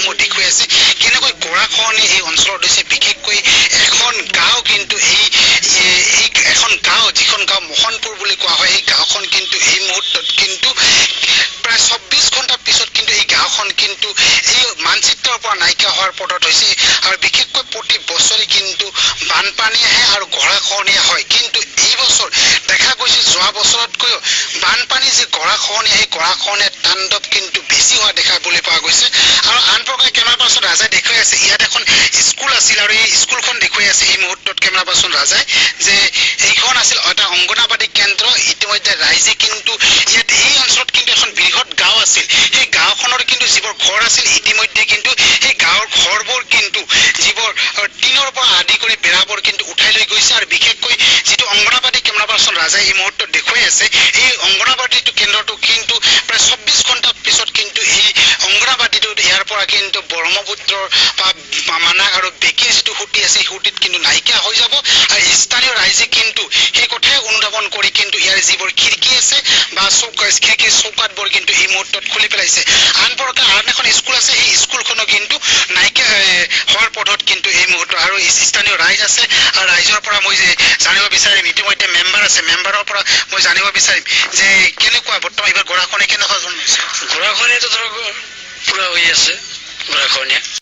দৃশ্যসমূহ দেখুৱাই আছে কেনেকৈ গৰাখহনীয়া এই অঞ্চলত হৈছে বিশেষকৈ এখন গাঁও কিন্তু এখন গাঁও যিখন গাঁও মোহনপুৰ বুলি কোৱা হয় এই গাঁওখন কিন্তু এই মুহূৰ্তত কিন্তু প্ৰায় ২৪ ঘণ্টাৰ পিছত কিন্তু এই গাঁওখন কিন্তু এই মানচিত্ৰৰ পৰা নাইকিয়া হোৱাৰ পথত হৈছে আৰু বিশেষকৈ প্ৰতি বছৰে কিন্তু বানপানী আহে আৰু গৰাখহনীয়া হয় কিন্তু এই বছৰ দেখা গৈছে যোৱা বছৰতকৈ বানপানী যে গৰাখহনীয়া সেই গৰাখহনীয়াৰ তাণ্ডৱ কিন্তু বেছি হোৱা দেখাবলৈ পোৱা গৈছে আৰু আন প্ৰকাৰে কেমেৰা পাৰ্চন ৰাজাই দেখুৱাই আছে ইয়াত এখন স্কুল আছিল আৰু এই স্কুলখন দেখুৱাই আছে এই মুহূৰ্তত কেমেৰা পাৰ্চন ৰাজাই যে এইখন আছিল এটা অংগনবাদী কেন্দ্ৰ ইতিমধ্যে ৰাইজে কিন্তু ইয়াত এই অঞ্চলত কিন্তু এখন বৃহৎ গাঁও আছিল সেই গাঁওখনৰ কিন্তু যিবোৰ ঘৰ আছিল ইতিমধ্যে কিন্তু সেই গাঁৱৰ ঘৰবোৰ কিন্তু যিবোৰ টিনৰ পৰা আদি কৰি বেৰাবোৰ কিন্তু উঠাই লৈ গৈছে আৰু বিশেষকৈ যিটো অংগনবাদী কেমেৰা পাৰ্চন ৰাজাই এই মুহূৰ্তত দেখুৱাই আছে এই অংগনবাদী কেন্দ্ৰটো কিন্তু প্ৰায় ২৪ ঘণ্টাৰ পিছত কিন্তু এই অংগনবাদীটো ইয়াৰ পৰা কিন্তু ব্ৰহ্মপুত্ৰৰ মানাক আৰু বেকীৰ যিটো সুঁতি আছে সেই সুঁতিত কিন্তু নাইকিয়া হৈ যাব আৰু স্থানীয় ৰাইজে কিন্তু সেই কথাই অনুধাৱন কৰি কিন্তু ইয়াৰ যিবোৰ খিৰিকী আছে বা খিৰিকীৰ চৌকাতবোৰ কিন্তু এই মুহূৰ্তত খুলি পেলাইছে আন প্ৰকাৰ আন এখন স্কুল আছে সেই স্কুলখনো কিন্তু নাইকিয়া হোৱাৰ পথত কিন্তু এই মুহূৰ্তত আৰু স্থানীয় ৰাইজ আছে আৰু ৰাইজৰ পৰা মই যে জানিব বিচাৰিম ইতিমধ্যে মেম্বাৰ আছে মেম্বাৰৰ পৰা মই জানিব বিচাৰিম যে কেনেকুৱা বৰ্তমান এইবাৰ গৰাখহনীয়া কেনেকুৱা ধৰণৰ হৈছে গৰাখহনীয়াটো ধৰক পুৰা হৈ আছে গৰাখহনীয়া